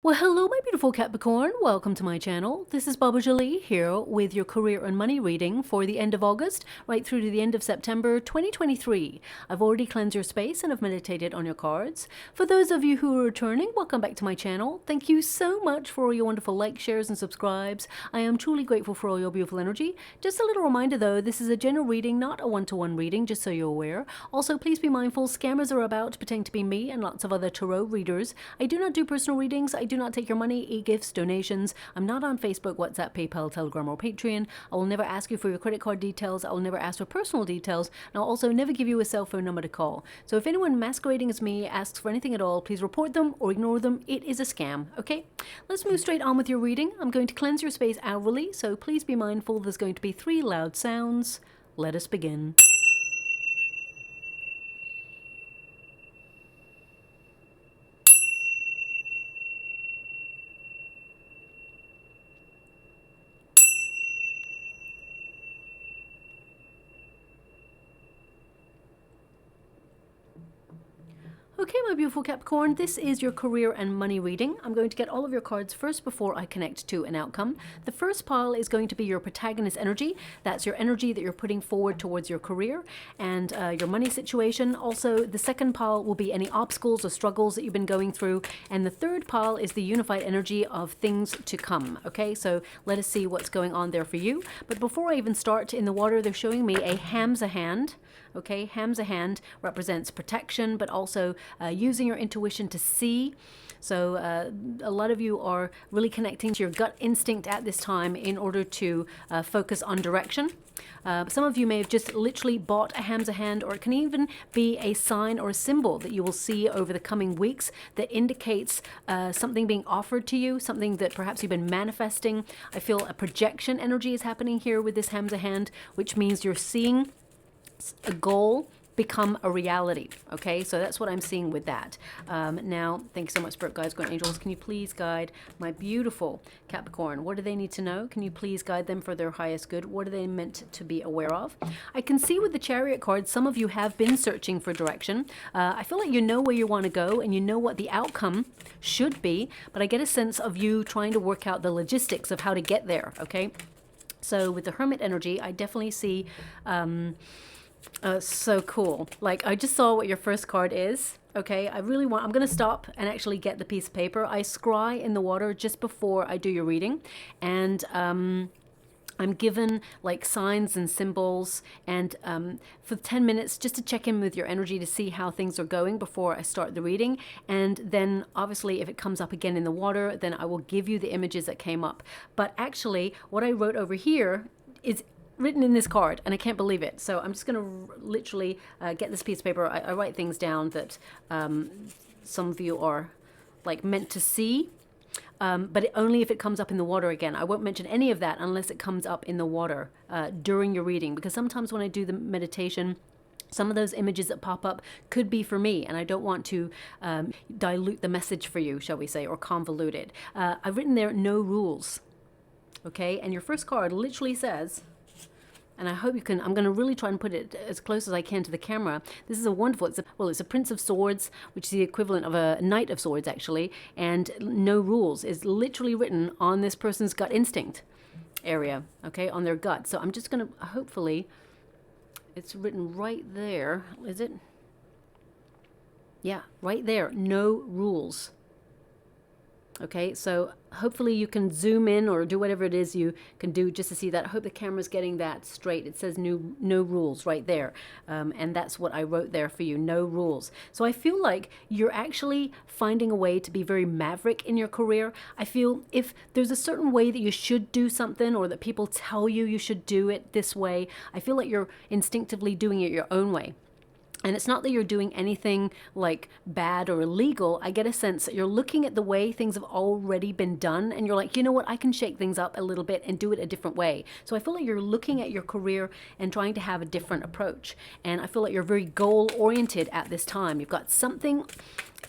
Well, hello, my beautiful Capricorn. Welcome to my channel. This is Baba Jolie here with your career and money reading for the end of August, right through to the end of September 2023. I've already cleansed your space and have meditated on your cards. For those of you who are returning, welcome back to my channel. Thank you so much for all your wonderful likes, shares, and subscribes. I am truly grateful for all your beautiful energy. Just a little reminder though, this is a general reading, not a one-to-one reading, just so you're aware. Also, please be mindful, scammers are about pretending to be me and lots of other tarot readers. I do not do personal readings. I do not take your money, e-gifts, donations. I'm not on Facebook, WhatsApp, PayPal, Telegram, or Patreon. I will never ask you for your credit card details. I will never ask for personal details. And I'll also never give you a cell phone number to call. So if anyone masquerading as me asks for anything at all, please report them or ignore them. It is a scam, okay? Let's move straight on with your reading. I'm going to cleanse your space hourly, so please be mindful there's going to be 3 loud sounds. Let us begin. Okay, my beautiful Capricorn, this is your career and money reading. I'm going to get all of your cards first before I connect to an outcome. The first pile is going to be your protagonist energy. That's your energy that you're putting forward towards your career and your money situation. Also, the second pile will be any obstacles or struggles that you've been going through. And the third pile is the unified energy of things to come. Okay, so let us see what's going on there for you. But before I even start, in the water, they're showing me a Hamza hand. Okay, Hamza hand represents protection, but also using your intuition to see. So a lot of you are really connecting to your gut instinct at this time in order to focus on direction. Some of you may have just literally bought a Hamza hand, or it can even be a sign or a symbol that you will see over the coming weeks that indicates something being offered to you, something that perhaps you've been manifesting. I feel a projection energy is happening here with this Hamza hand, which means you're seeing a goal become a reality. Okay, so that's what I'm seeing with that. Now, thanks so much, Spirit Guides, Guardian Angels. Can you please guide my beautiful Capricorn? What do they need to know? Can you please guide them for their highest good? What are they meant to be aware of? I can see with the Chariot card, some of you have been searching for direction. I feel like you know where you want to go and you know what the outcome should be, but I get a sense of you trying to work out the logistics of how to get there. Okay, so with the Hermit energy, I definitely see so cool. Like, I just saw what your first card is. Okay, I'm going to stop and actually get the piece of paper. I scry in the water just before I do your reading. And I'm given like signs and symbols and for 10 minutes just to check in with your energy to see how things are going before I start the reading. And then obviously if it comes up again in the water, then I will give you the images that came up. But actually what I wrote over here is written in this card, and I can't believe it. So I'm just going to literally get this piece of paper. I write things down that some of you are like meant to see, but only if it comes up in the water again. I won't mention any of that unless it comes up in the water during your reading, because sometimes when I do the meditation, some of those images that pop up could be for me, and I don't want to dilute the message for you, shall we say, or convolute it. I've written there, no rules. Okay, and your first card literally says, and I hope you can, I'm going to really try and put it as close as I can to the camera. This is a wonderful, it's a Prince of Swords, which is the equivalent of a Knight of Swords, actually. And no rules is literally written on this person's gut instinct area, okay, on their gut. So I'm just going to, hopefully, it's written right there. Is it? Yeah, right there. No rules. Okay, so hopefully you can zoom in or do whatever it is you can do just to see that. I hope the camera's getting that straight. It says no rules right there. And that's what I wrote there for you, no rules. So I feel like you're actually finding a way to be very maverick in your career. I feel if there's a certain way that you should do something, or that people tell you you should do it this way, I feel like you're instinctively doing it your own way. And it's not that you're doing anything like bad or illegal. I get a sense that you're looking at the way things have already been done, and you're like, you know what, I can shake things up a little bit and do it a different way. So I feel like you're looking at your career and trying to have a different approach. And I feel like you're very goal oriented at this time. You've got something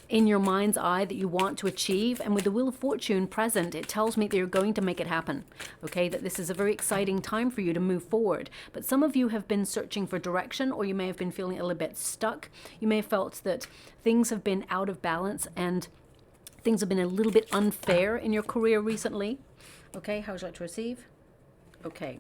in your mind's eye that you want to achieve, and with the Wheel of Fortune present, it tells me that you're going to make it happen. Okay, that this is a very exciting time for you to move forward. But some of you have been searching for direction, or you may have been feeling a little bit stuck. You may have felt that things have been out of balance and Things have been a little bit unfair in your career recently. Okay, how would you like to receive? Okay,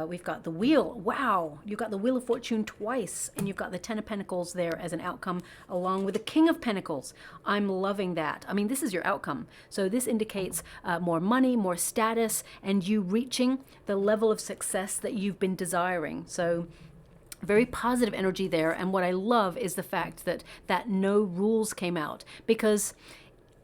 we've got the Wheel. Wow, you've got the Wheel of Fortune twice, and you've got the Ten of Pentacles there as an outcome, along with the King of Pentacles. I'm loving that. I mean, this is your outcome. So this indicates more money, more status, and you reaching the level of success that you've been desiring. So very positive energy there. And what I love is the fact that no rules came out, because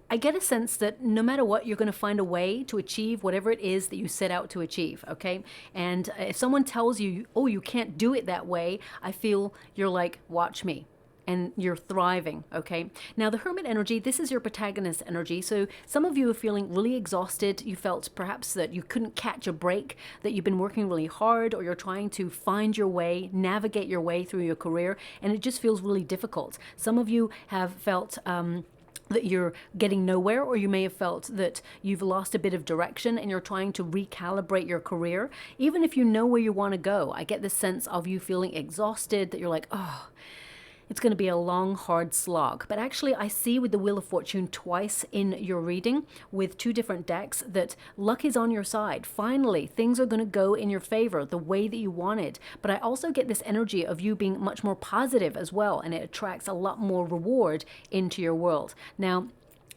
I get a sense that no matter what, you're going to find a way to achieve whatever it is that you set out to achieve, okay? And if someone tells you, oh, you can't do it that way, I feel you're like, watch me. And you're thriving, okay? Now, the Hermit energy, this is your protagonist energy. So some of you are feeling really exhausted. You felt perhaps that you couldn't catch a break, that you've been working really hard, or you're trying to find your way, navigate your way through your career, and it just feels really difficult. Some of you have felt that you're getting nowhere, or you may have felt that you've lost a bit of direction and you're trying to recalibrate your career. Even if you know where you want to go, I get this sense of you feeling exhausted, that you're like, oh, it's going to be a long, hard slog. But actually, I see with the Wheel of Fortune twice in your reading with two different decks that luck is on your side. Finally, things are going to go in your favor the way that you wanted. But I also get this energy of you being much more positive as well, and it attracts a lot more reward into your world. Now,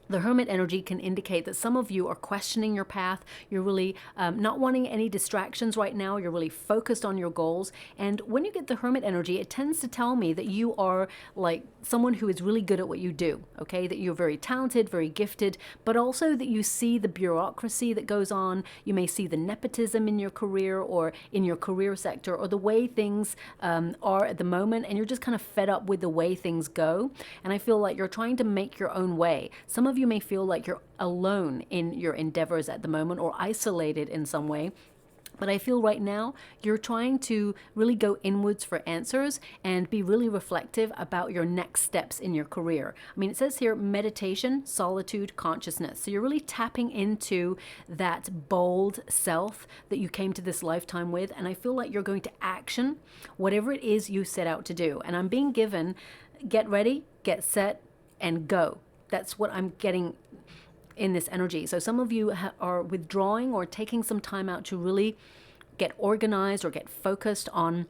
the Hermit energy can indicate that some of you are questioning your path. You're really not wanting any distractions right now. You're really focused on your goals. And when you get the Hermit energy, it tends to tell me that you are like someone who is really good at what you do, okay? That you're very talented, very gifted, but also that you see the bureaucracy that goes on. You may see the nepotism in your career or in your career sector, or the way things are at the moment, and you're just kind of fed up with the way things go. And I feel like you're trying to make your own way. Some of you may feel like you're alone in your endeavors at the moment, or isolated in some way. But I feel right now you're trying to really go inwards for answers and be really reflective about your next steps in your career. I mean, it says here meditation, solitude, consciousness. So you're really tapping into that bold self that you came to this lifetime with. And I feel like you're going to action whatever it is you set out to do. And I'm being given, get ready, get set, and go. That's what I'm getting in this energy. So some of you are withdrawing or taking some time out to really get organized or get focused on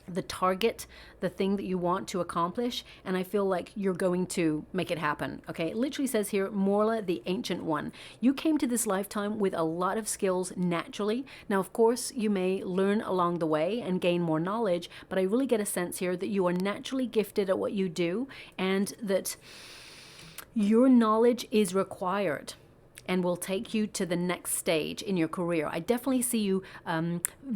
the target, the thing that you want to accomplish. And I feel like you're going to make it happen. Okay, it literally says here, Morla, the Ancient One. You came to this lifetime with a lot of skills naturally. Now, of course, you may learn along the way and gain more knowledge, but I really get a sense here that you are naturally gifted at what you do, and that your knowledge is required and will take you to the next stage in your career. I definitely see you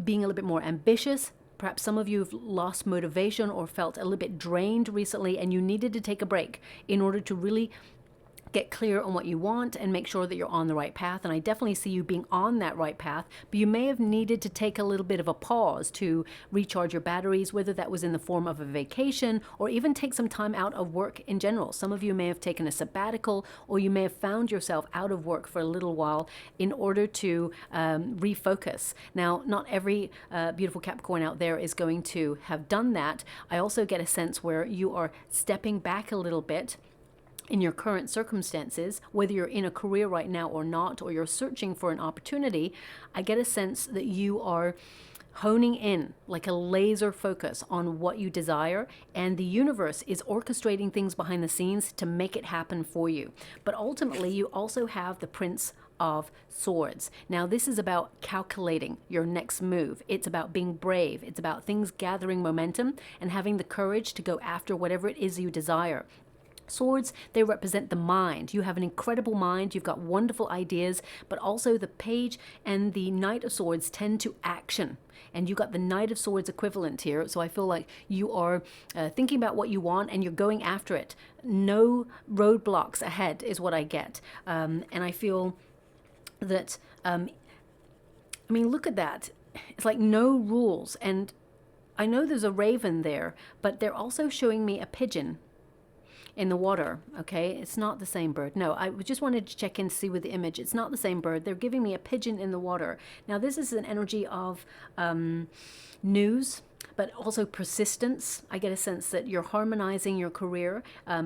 being a little bit more ambitious. Perhaps some of you have lost motivation or felt a little bit drained recently, and you needed to take a break in order to really get clear on what you want and make sure that you're on the right path. And I definitely see you being on that right path, but you may have needed to take a little bit of a pause to recharge your batteries, whether that was in the form of a vacation or even take some time out of work in general. Some of you may have taken a sabbatical, or you may have found yourself out of work for a little while in order to refocus. Now, not every beautiful Capricorn out there is going to have done that. I also get a sense where you are stepping back a little bit in your current circumstances, whether you're in a career right now or not, or you're searching for an opportunity. I get a sense that you are honing in like a laser focus on what you desire, and the universe is orchestrating things behind the scenes to make it happen for you. But ultimately, you also have the Prince of Swords. Now, this is about calculating your next move. It's about being brave. It's about things gathering momentum and having the courage to go after whatever it is you desire. Swords, they represent the mind. You have an incredible mind. You've got wonderful ideas, but also the Page and the Knight of Swords tend to action. And you got the Knight of Swords equivalent here. So I feel like you are thinking about what you want and you're going after it. No roadblocks ahead is what I get. And I feel that, I mean, look at that. It's like no rules. And I know there's a raven there, but they're also showing me a pigeon in the water. Okay, it's not the same bird. No, I just wanted to check in to see with the image. It's not the same bird. They're giving me a pigeon in the water. Now, this is an energy of news. but also persistence. I get a sense that you're harmonizing your career.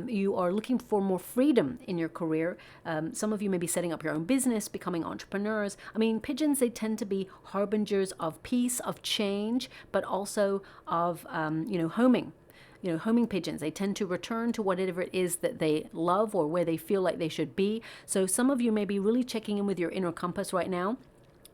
You are looking for more freedom in your career. Some of you may be setting up your own business, becoming entrepreneurs. I mean, pigeons, they tend to be harbingers of peace, of change, but also of, homing. Homing pigeons, they tend to return to whatever it is that they love or where they feel like they should be. So some of you may be really checking in with your inner compass right now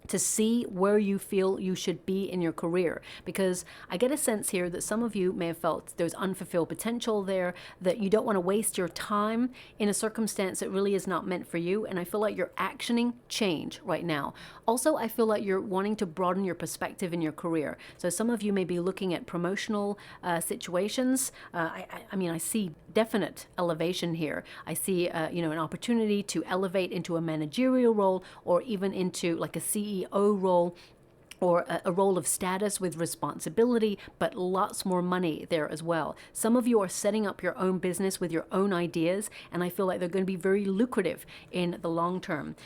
to see where you feel you should be in your career, because I get a sense here that some of you may have felt there's unfulfilled potential there, that you don't want to waste your time in a circumstance that really is not meant for you, and I feel like you're actioning change right now. Also, I feel like you're wanting to broaden your perspective in your career. So some of you may be looking at promotional situations. I see definite elevation here. I see an opportunity to elevate into a managerial role, or even into like a CEO role, or a role of status with responsibility, but lots more money there as well. Some of you are setting up your own business with your own ideas, and I feel like they're going to be very lucrative in the long term.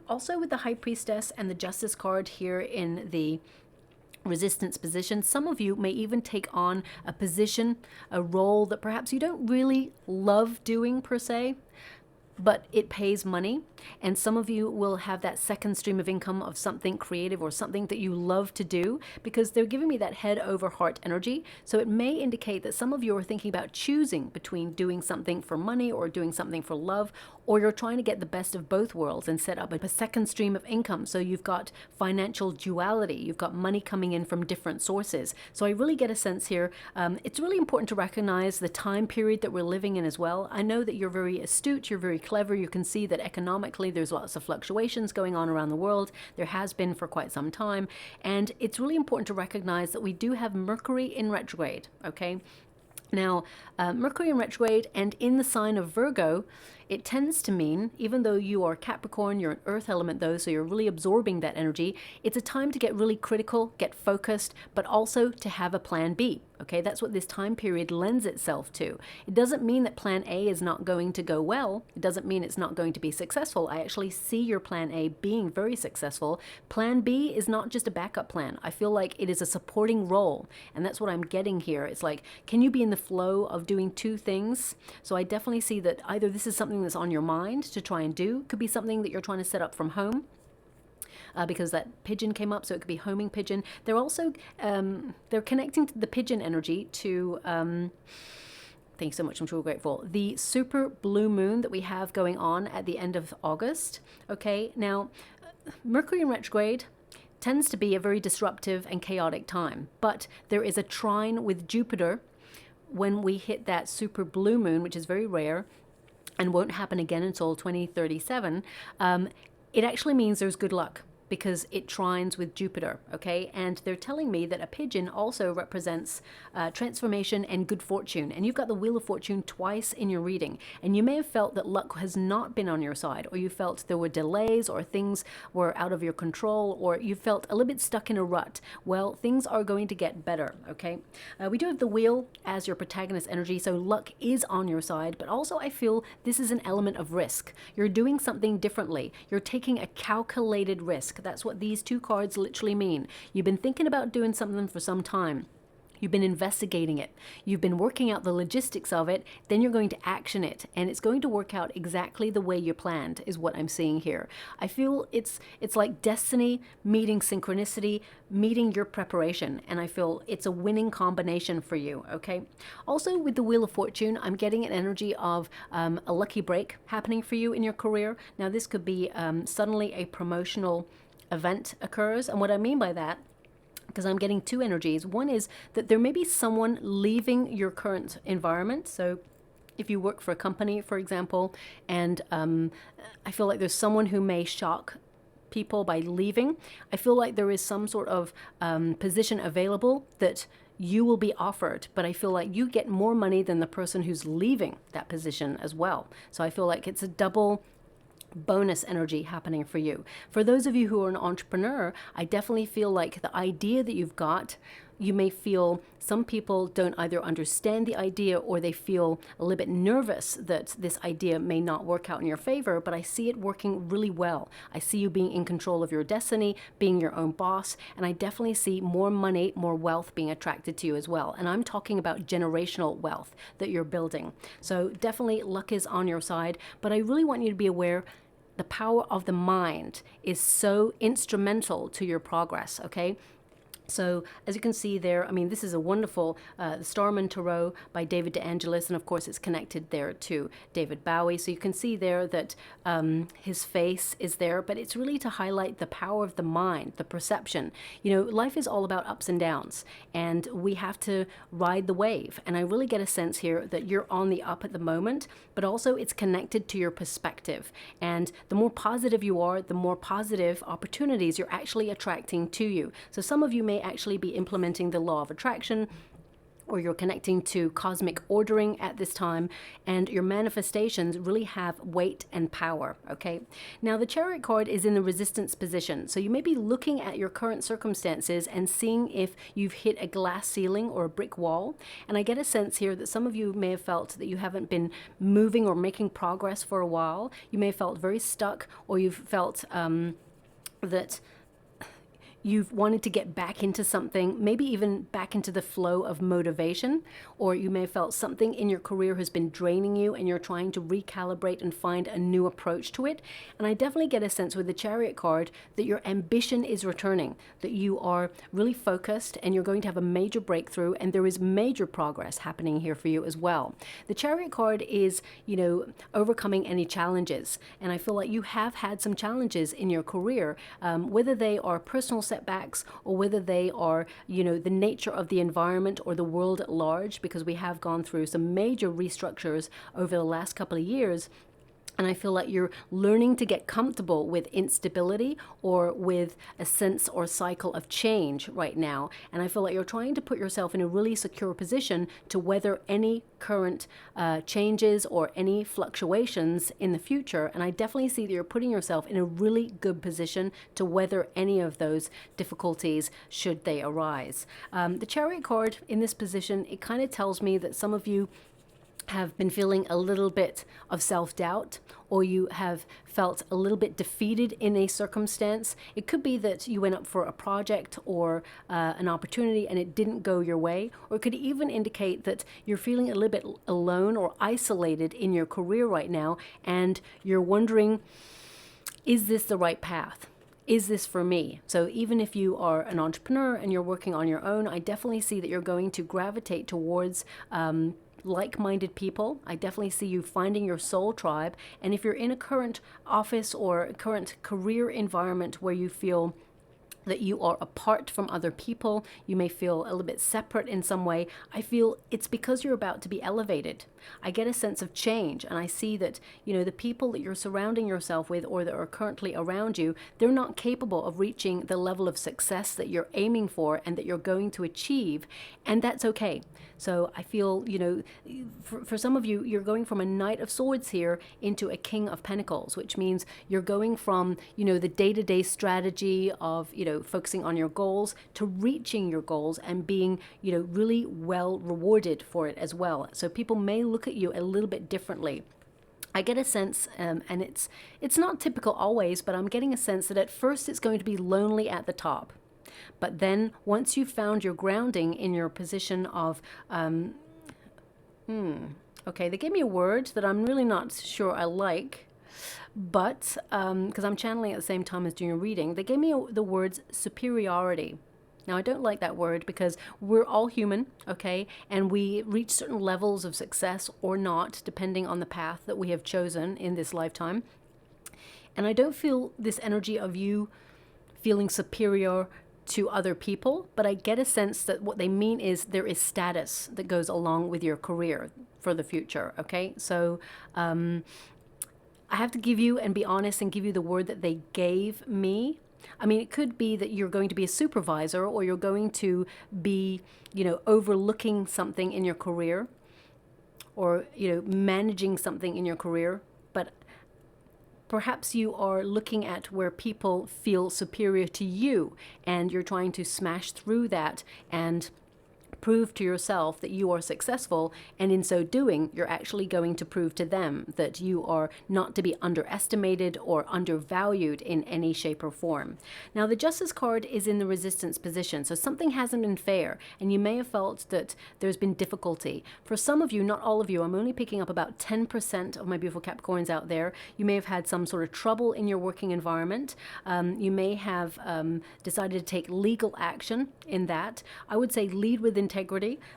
Also with the High Priestess and the Justice card here in the resistance position, some of you may even take on a position, a role that perhaps you don't really love doing per se, but it pays money, and some of you will have that second stream of income of something creative or something that you love to do, because they're giving me that head over heart energy. So it may indicate that some of you are thinking about choosing between doing something for money or doing something for love, or you're trying to get the best of both worlds and set up a second stream of income. So you've got financial duality, you've got money coming in from different sources. So I really get a sense here, it's really important to recognize the time period that we're living in as well. I know that you're very astute, you're very clever. You can see that economically there's lots of fluctuations going on around the world. There has been for quite some time. And it's really important to recognize that we do have Mercury in retrograde, okay? Now, Mercury in retrograde and in the sign of Virgo, it tends to mean, even though you are Capricorn, you're an earth element though, so you're really absorbing that energy, it's a time to get really critical, get focused, but also to have a plan B. Okay, that's what this time period lends itself to. It doesn't mean that plan A is not going to go well. It doesn't mean it's not going to be successful. I actually see your plan A being very successful. Plan B is not just a backup plan. I feel like it is a supporting role, and that's what I'm getting here. It's like, can you be in the flow of doing two things? So I definitely see that either this is something that's on your mind to try and do, could be something that you're trying to set up from home, because that pigeon came up, so it could be homing pigeon. They're also, they're connecting to the pigeon energy to, thank you so much, I'm truly grateful, the super blue moon that we have going on at the end of August. Okay, now, Mercury in retrograde tends to be a very disruptive and chaotic time, but there is a trine with Jupiter when we hit that super blue moon, which is very rare and won't happen again until 2037. It actually means there's good luck, because it trines with Jupiter, okay? And they're telling me that a pigeon also represents transformation and good fortune. And you've got the Wheel of Fortune twice in your reading. And you may have felt that luck has not been on your side, or you felt there were delays, or things were out of your control, or you felt a little bit stuck in a rut. Well, things are going to get better, okay? We do have the Wheel as your protagonist energy, so luck is on your side, but also I feel this is an element of risk. You're doing something differently. You're taking a calculated risk. That's what these two cards literally mean. You've been thinking about doing something for some time. You've been investigating it. You've been working out the logistics of it. Then you're going to action it, and it's going to work out exactly the way you planned, is what I'm seeing here. I feel it's like destiny meeting synchronicity, meeting your preparation, and I feel it's a winning combination for you, okay? Also, with the Wheel of Fortune, I'm getting an energy of a lucky break happening for you in your career. Now, this could be suddenly a promotional event occurs, and what I mean by that, because I'm getting two energies. One is that there may be someone leaving your current environment. So if you work for a company, for example, and I feel like there's someone who may shock people by leaving. I feel like there is some sort of position available that you will be offered, but I feel like you get more money than the person who's leaving that position as well. So I feel like it's a double bonus energy happening for you. For those of you who are an entrepreneur, I definitely feel like the idea that you've got you may feel some people don't either understand the idea or they feel a little bit nervous that this idea may not work out in your favor, but I see it working really well. I see you being in control of your destiny, being your own boss, and I definitely see more money, more wealth being attracted to you as well. And I'm talking about generational wealth that you're building. So definitely luck is on your side, but I really want you to be aware the power of the mind is so instrumental to your progress, okay? So as you can see there, I mean, this is a wonderful STARMAN Tarot by David DeAngelis, and of course it's connected there to David Bowie. So you can see there that his face is there, but it's really to highlight the power of the mind, the perception. You know, life is all about ups and downs, and we have to ride the wave. And I really get a sense here that you're on the up at the moment, but also it's connected to your perspective. And the more positive you are, the more positive opportunities you're actually attracting to you. So some of you may actually be implementing the law of attraction, or you're connecting to cosmic ordering at this time, and your manifestations really have weight and power, okay? Now, the Chariot card is in the resistance position, so you may be looking at your current circumstances and seeing if you've hit a glass ceiling or a brick wall, and I get a sense here that some of you may have felt that you haven't been moving or making progress for a while. You may have felt very stuck, or you've felt that you've wanted to get back into something, maybe even back into the flow of motivation, or you may have felt something in your career has been draining you and you're trying to recalibrate and find a new approach to it. And I definitely get a sense with the Chariot card that your ambition is returning, that you are really focused and you're going to have a major breakthrough, and there is major progress happening here for you as well. The Chariot card is, you know, overcoming any challenges, and I feel like you have had some challenges in your career, whether they are personal setbacks or whether they are, you know, the nature of the environment or the world at large, because we have gone through some major restructures over the last couple of years. And I feel like you're learning to get comfortable with instability or with a sense or cycle of change right now. And I feel like you're trying to put yourself in a really secure position to weather any current changes or any fluctuations in the future. And I definitely see that you're putting yourself in a really good position to weather any of those difficulties should they arise. The Chariot card in this position, it kind of tells me that some of you have been feeling a little bit of self-doubt, or you have felt a little bit defeated in a circumstance. It could be that you went up for a project or an opportunity and it didn't go your way, or it could even indicate that you're feeling a little bit alone or isolated in your career right now, and you're wondering, is this the right path? Is this for me? So even if you are an entrepreneur and you're working on your own, I definitely see that you're going to gravitate towards like-minded people. I definitely see you finding your soul tribe. And if you're in a current office or current career environment where you feel that you are apart from other people, you may feel a little bit separate in some way, I feel it's because you're about to be elevated. I get a sense of change, and I see that, you know, the people that you're surrounding yourself with or that are currently around you, they're not capable of reaching the level of success that you're aiming for and that you're going to achieve, and that's okay. So I feel, you know, for some of you, you're going from a Knight of Swords here into a King of Pentacles, which means you're going from, you know, the day-to-day strategy of, you know, focusing on your goals to reaching your goals and being, you know, really well rewarded for it as well. So people may look at you a little bit differently. I get a sense, and it's not typical always, but I'm getting a sense that at first it's going to be lonely at the top. But then once you've found your grounding in your position of, okay, they gave me a word that I'm really not sure I like, but because I'm channeling at the same time as doing a reading, they gave me the words superiority. Now, I don't like that word because we're all human, okay? And we reach certain levels of success or not, depending on the path that we have chosen in this lifetime. And I don't feel this energy of you feeling superior to other people, but I get a sense that what they mean is there is status that goes along with your career for the future, okay? So I have to give you and be honest and give you the word that they gave me. I mean, it could be that you're going to be a supervisor, or you're going to be, you know, overlooking something in your career, or, you know, managing something in your career. But perhaps you are looking at where people feel superior to you, and you're trying to smash through that and prove to yourself that you are successful, and in so doing you're actually going to prove to them that you are not to be underestimated or undervalued in any shape or form. Now the Justice card is in the resistance position, so something hasn't been fair, and you may have felt that there's been difficulty. For some of you, not all of you, I'm only picking up about 10% of my beautiful Capricorns out there. You may have had some sort of trouble in your working environment. You may have decided to take legal action in that. I would say lead with integrity.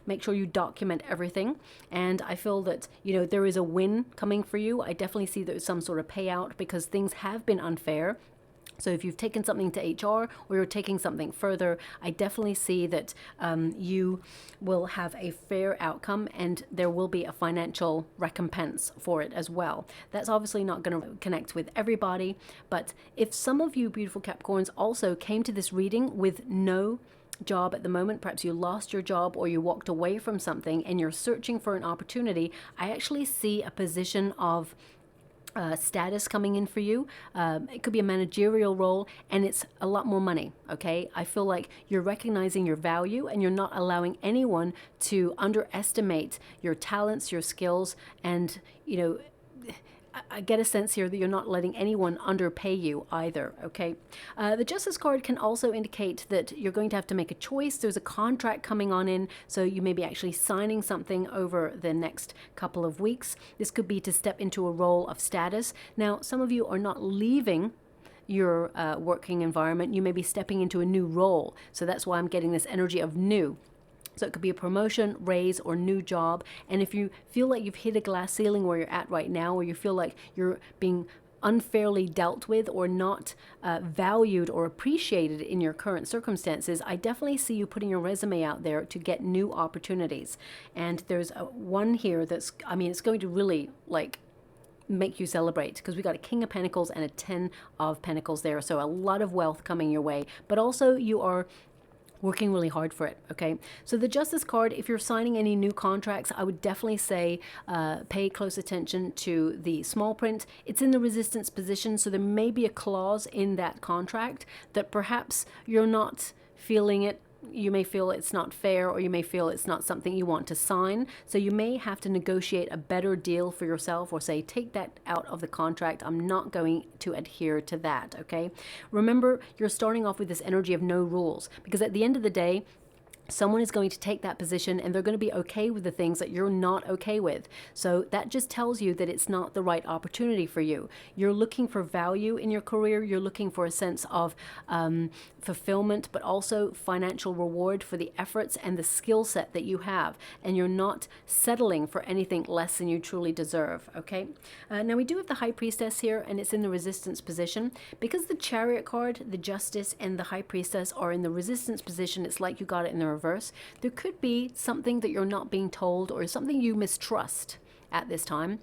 Make sure you document everything. And I feel that, you know, there is a win coming for you. I definitely see there's some sort of payout because things have been unfair. So if you've taken something to HR or you're taking something further, I definitely see that you will have a fair outcome, and there will be a financial recompense for it as well. That's obviously not going to connect with everybody, but if some of you beautiful Capricorns also came to this reading with no job at the moment, perhaps you lost your job or you walked away from something and you're searching for an opportunity, I actually see a position of status coming in for you. It could be a managerial role, and it's a lot more money. Okay, I feel like you're recognizing your value and you're not allowing anyone to underestimate your talents, your skills, and you know, I get a sense here that you're not letting anyone underpay you either, okay? The Justice card can also indicate that you're going to have to make a choice. There's a contract coming on in, so you may be actually signing something over the next couple of weeks. This could be to step into a role of status. Now, some of you are not leaving your working environment. You may be stepping into a new role, so that's why I'm getting this energy of new. So it could be a promotion, raise, or new job. And if you feel like you've hit a glass ceiling where you're at right now, or you feel like you're being unfairly dealt with or not valued or appreciated in your current circumstances, I definitely see you putting your resume out there to get new opportunities. And there's one here that's, I mean, it's going to really like make you celebrate, because we got a King of Pentacles and a 10 of Pentacles there. So a lot of wealth coming your way, but also you are working really hard for it, okay? So the Justice card, if you're signing any new contracts, I would definitely say pay close attention to the small print. It's in the resistance position, so there may be a clause in that contract that perhaps you're not feeling it. You may feel it's not fair, or you may feel it's not something you want to sign. So you may have to negotiate a better deal for yourself, or say, take that out of the contract. I'm not going to adhere to that, okay? Remember, you're starting off with this energy of no rules, because at the end of the day, someone is going to take that position and they're going to be okay with the things that you're not okay with. So that just tells you that it's not the right opportunity for you. You're looking for value in your career. You're looking for a sense of fulfillment, but also financial reward for the efforts and the skill set that you have. And you're not settling for anything less than you truly deserve, okay? Now we do have the High Priestess here, and it's in the resistance position. Because the Chariot card, the Justice, and the High Priestess are in the resistance position, it's like you got it in the reverse. There could be something that you're not being told, or something you mistrust at this time.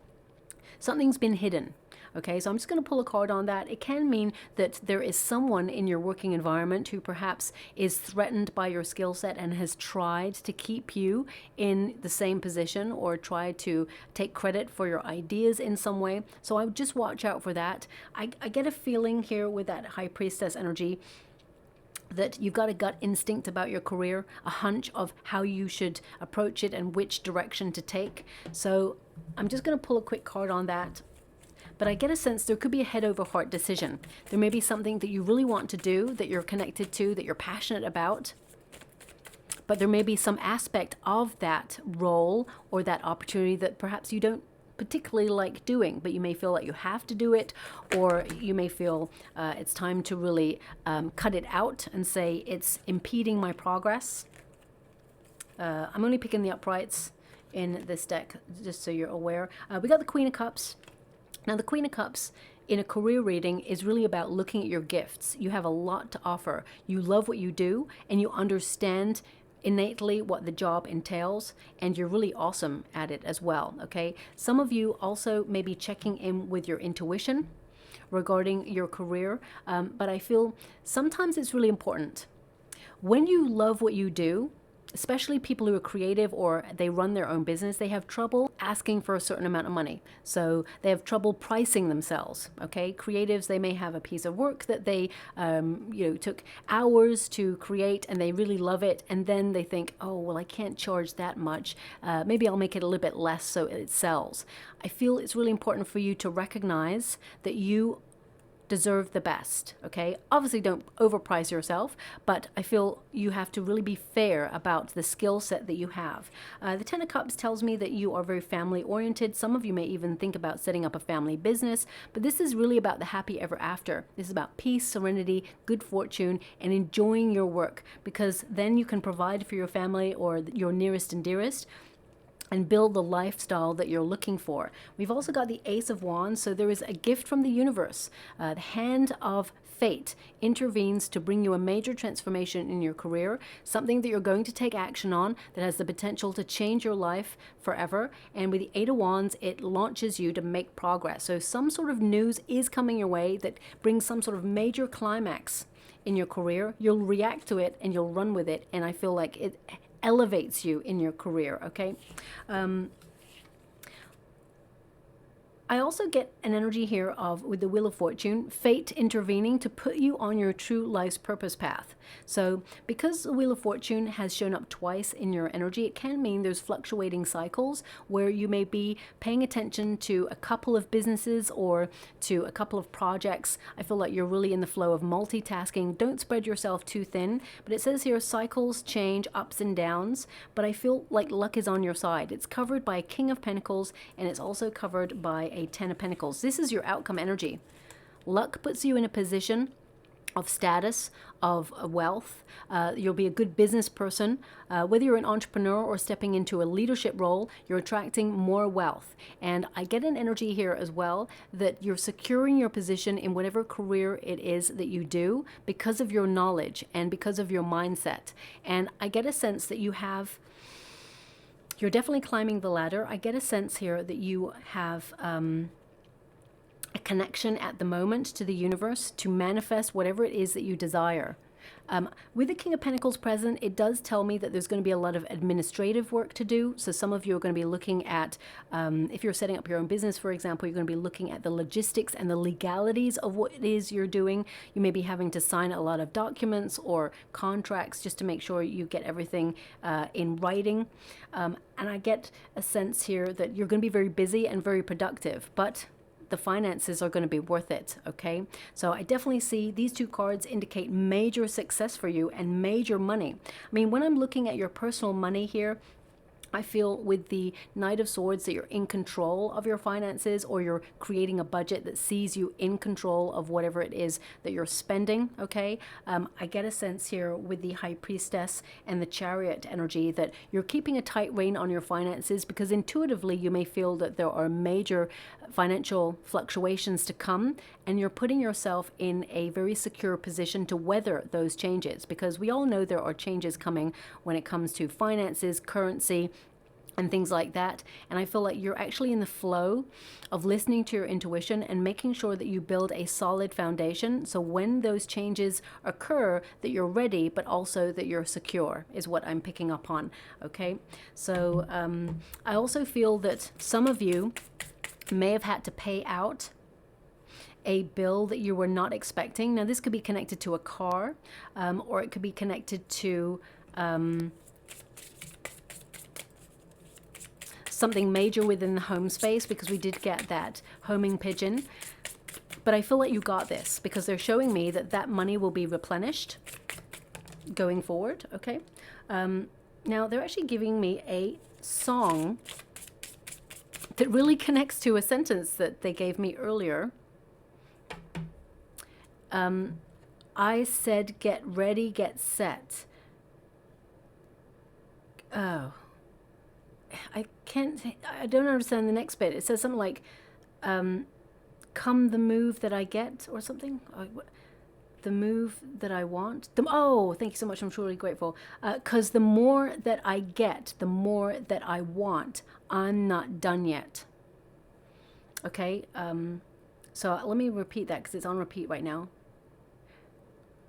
Something's been hidden. Okay, so I'm just going to pull a card on that. It can mean that there is someone in your working environment who perhaps is threatened by your skill set and has tried to keep you in the same position, or tried to take credit for your ideas in some way. So I would just watch out for that. I get a feeling here with that High Priestess energy that you've got a gut instinct about your career, a hunch of how you should approach it and which direction to take. So I'm just going to pull a quick card on that. But I get a sense there could be a head over heart decision. There may be something that you really want to do, that you're connected to, that you're passionate about. But there may be some aspect of that role or that opportunity that perhaps you don't particularly like doing, but you may feel like you have to do it, or you may feel it's time to really cut it out and say it's impeding my progress. I'm only picking the uprights in this deck, just so you're aware. We got the Queen of Cups. Now the Queen of Cups in a career reading is really about looking at your gifts. You have a lot to offer. You love what you do, and you understand innately what the job entails, and you're really awesome at it as well, okay? Some of you also may be checking in with your intuition regarding your career, but I feel sometimes it's really important. When you love what you do especially people who are creative or they run their own business, they have trouble asking for a certain amount of money. So they have trouble pricing themselves. Okay, creatives, they may have a piece of work that they took hours to create and they really love it, and then they think, oh well, I can't charge that much. Maybe I'll make it a little bit less so it sells. I feel it's really important for you to recognize that you deserve the best. Okay, obviously don't overprice yourself, but I feel you have to really be fair about the skill set that you have. The Ten of Cups tells me that you are very family oriented. Some of you may even think about setting up a family business, but this is really about the happy ever after. This is about peace, serenity, good fortune, and enjoying your work, because then you can provide for your family or your nearest and dearest and build the lifestyle that you're looking for. We've also got the Ace of Wands, so there is a gift from the universe. The hand of fate intervenes to bring you a major transformation in your career, something that you're going to take action on that has the potential to change your life forever. And with the Eight of Wands, it launches you to make progress. So some sort of news is coming your way that brings some sort of major climax in your career. You'll react to it and you'll run with it, and I feel like it elevates you in your career. Okay, I also get an energy here of, with the Wheel of Fortune, fate intervening to put you on your true life's purpose path. So because the Wheel of Fortune has shown up twice in your energy, it can mean there's fluctuating cycles where you may be paying attention to a couple of businesses or to a couple of projects. I feel like you're really in the flow of multitasking. Don't spread yourself too thin. But it says here cycles change, ups and downs, but I feel like luck is on your side. It's covered by a King of Pentacles, and it's also covered by a Ten of Pentacles. This is your outcome energy. Luck puts you in a position of status, of wealth. You'll be a good business person. Whether you're an entrepreneur or stepping into a leadership role, you're attracting more wealth. And I get an energy here as well that you're securing your position in whatever career it is that you do because of your knowledge and because of your mindset. And I get a sense that you're definitely climbing the ladder. I get a sense here that you have a connection at the moment to the universe to manifest whatever it is that you desire. With the King of Pentacles present, it does tell me that there's going to be a lot of administrative work to do. So some of you are going to be looking at, if you're setting up your own business, for example, you're going to be looking at the logistics and the legalities of what it is you're doing. You may be having to sign a lot of documents or contracts just to make sure you get everything in writing. And I get a sense here that you're going to be very busy and very productive, but the finances are going to be worth it. Okay, so I definitely see these two cards indicate major success for you and major money. I mean, when I'm looking at your personal money here, I feel with the Knight of Swords that you're in control of your finances, or you're creating a budget that sees you in control of whatever it is that you're spending. Okay, I get a sense here with the High Priestess and the Chariot energy that you're keeping a tight rein on your finances, because intuitively you may feel that there are major financial fluctuations to come, and you're putting yourself in a very secure position to weather those changes, because we all know there are changes coming when it comes to finances, currency, and things like that. And I feel like you're actually in the flow of listening to your intuition and making sure that you build a solid foundation, so when those changes occur that you're ready, but also that you're secure, is what I'm picking up on. Okay, so I also feel that some of you may have had to pay out a bill that you were not expecting. Now this could be connected to a car, or it could be connected to something major within the home space, because we did get that homing pigeon. But I feel like you got this, because they're showing me that that money will be replenished going forward. Okay, now they're actually giving me a song that really connects to a sentence that they gave me earlier. I said, get ready, get set. Oh, I don't understand the next bit. It says something like, come the move that I get, or something. The move that I want. Oh, thank you so much. I'm truly grateful. Because the more that I get, the more that I want. I'm not done yet. Okay. So let me repeat that, because it's on repeat right now.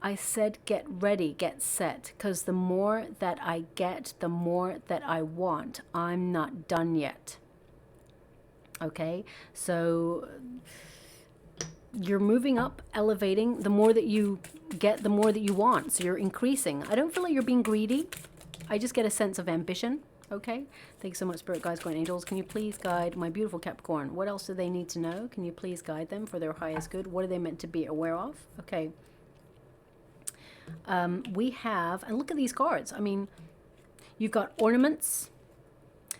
I said get ready, get set, because the more that I get, the more that I want. I'm not done yet. Okay, so you're moving up, elevating. The more that you get, the more that you want. So you're increasing. I don't feel like you're being greedy. I just get a sense of ambition. Okay, thanks so much, Spirit Guides, Guardian Angels. Can you please guide my beautiful Capricorn? What else do they need to know? Can you please guide them for their highest good? What are they meant to be aware of? Okay. We have, and look at these cards. I mean, you've got ornaments,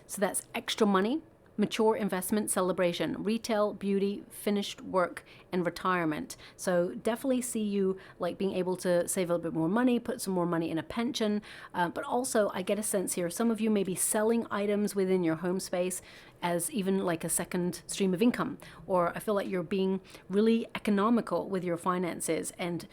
so that's extra money, mature investment, celebration, retail, beauty, finished work, and retirement. So definitely see you like being able to save a little bit more money, put some more money in a pension. But also I get a sense here, some of you may be selling items within your home space as even like a second stream of income. Or I feel like you're being really economical with your finances and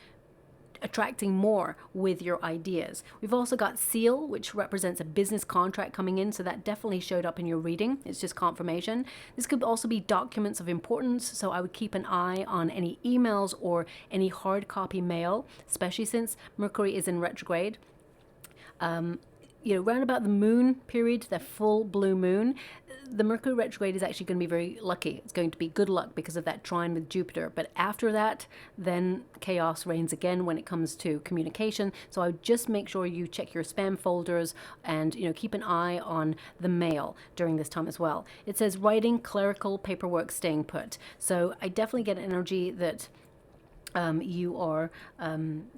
attracting more with your ideas. We've also got seal, which represents a business contract coming in, so that definitely showed up in your reading. It's just confirmation. This could also be documents of importance, so I would keep an eye on any emails or any hard copy mail, especially since Mercury is in retrograde. You know, round about the moon period, the full blue moon, the Mercury retrograde is actually going to be very lucky. It's going to be good luck because of that trine with Jupiter. But after that, then chaos reigns again when it comes to communication. So I would just make sure you check your spam folders and, you know, keep an eye on the mail during this time as well. It says writing, clerical, paperwork, staying put. So I definitely get energy that you are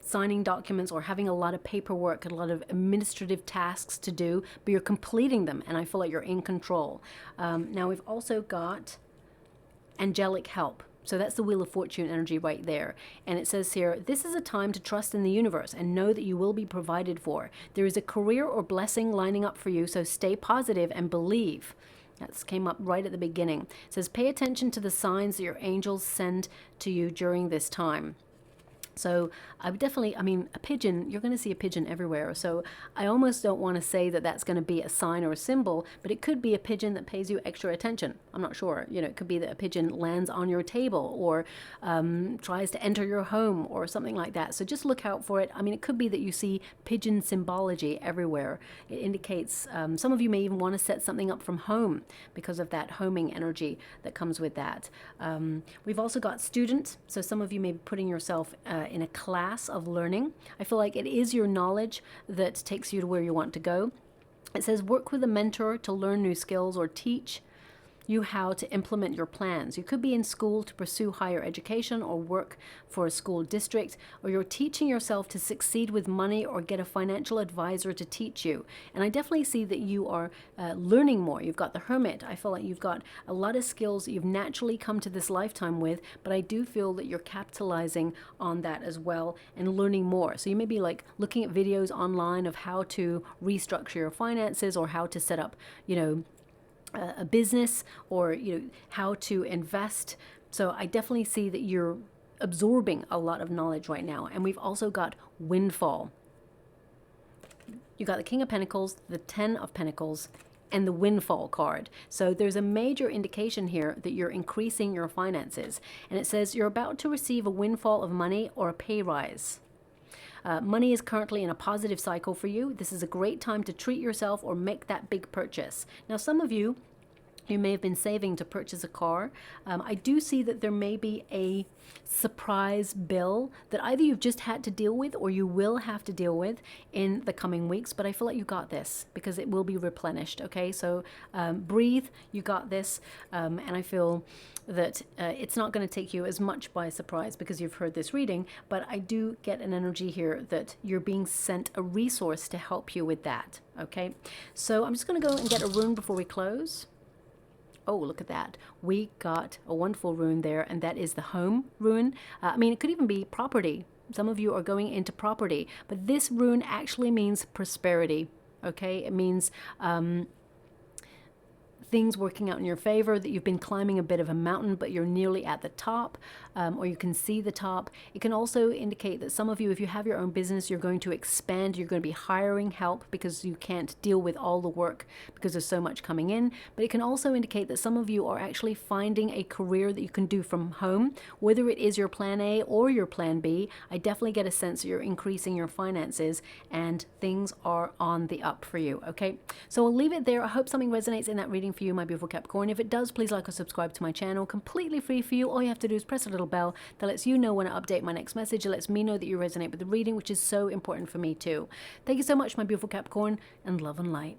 signing documents or having a lot of paperwork, a lot of administrative tasks to do, but you're completing them, and I feel like you're in control. Now we've also got angelic help. So that's the Wheel of Fortune energy right there. And it says here, this is a time to trust in the universe and know that you will be provided for. There is a career or blessing lining up for you, so stay positive and believe. That came up right at the beginning. It says, pay attention to the signs that your angels send to you during this time. So I would definitely, I mean, a pigeon, you're going to see a pigeon everywhere. So I almost don't want to say that that's going to be a sign or a symbol, but it could be a pigeon that pays you extra attention. I'm not sure. You know, it could be that a pigeon lands on your table or tries to enter your home or something like that. So just look out for it. I mean, it could be that you see pigeon symbology everywhere. It indicates some of you may even want to set something up from home because of that homing energy that comes with that. We've also got student. So some of you may be putting yourself in a class of learning. I feel like it is your knowledge that takes you to where you want to go. It says work with a mentor to learn new skills or teach you how to implement your plans. You could be in school to pursue higher education or work for a school district, or you're teaching yourself to succeed with money or get a financial advisor to teach you. And I definitely see that you are learning more. You've got the Hermit. I feel like you've got a lot of skills that you've naturally come to this lifetime with, but I do feel that you're capitalizing on that as well and learning more. So you may be like looking at videos online of how to restructure your finances or how to set up, you know, a business, or you know, how to invest. So I definitely see that you're absorbing a lot of knowledge right now. And we've also got Windfall. You got the King of Pentacles, the Ten of Pentacles, and the Windfall card. So there's a major indication here that you're increasing your finances. And it says you're about to receive a windfall of money or a pay rise. Money is currently in a positive cycle for you. This is a great time to treat yourself or make that big purchase. Now, some of you may have been saving to purchase a car. I do see that there may be a surprise bill that either you've just had to deal with or you will have to deal with in the coming weeks, but I feel like you got this because it will be replenished, okay? So breathe, you got this, and I feel that it's not going to take you as much by surprise because you've heard this reading, but I do get an energy here that you're being sent a resource to help you with that, okay? So I'm just going to go and get a rune before we close. Oh, look at that. We got a wonderful rune there, and that is the home rune. I mean, it could even be property. Some of you are going into property, but this rune actually means prosperity, okay? It means things working out in your favor, that you've been climbing a bit of a mountain, but you're nearly at the top, or you can see the top. It can also indicate that some of you, if you have your own business, you're going to expand, you're going to be hiring help because you can't deal with all the work because there's so much coming in. But it can also indicate that some of you are actually finding a career that you can do from home, whether it is your plan A or your plan B. I definitely get a sense that you're increasing your finances and things are on the up for you. Okay, so I'll leave it there. I hope something resonates in that reading for you, my beautiful Capricorn. If it does, please like or subscribe to my channel. Completely free for you. All you have to do is press a little bell that lets you know when I update my next message. It lets me know that you resonate with the reading, which is so important for me too. Thank you so much, my beautiful Capricorn, and love and light.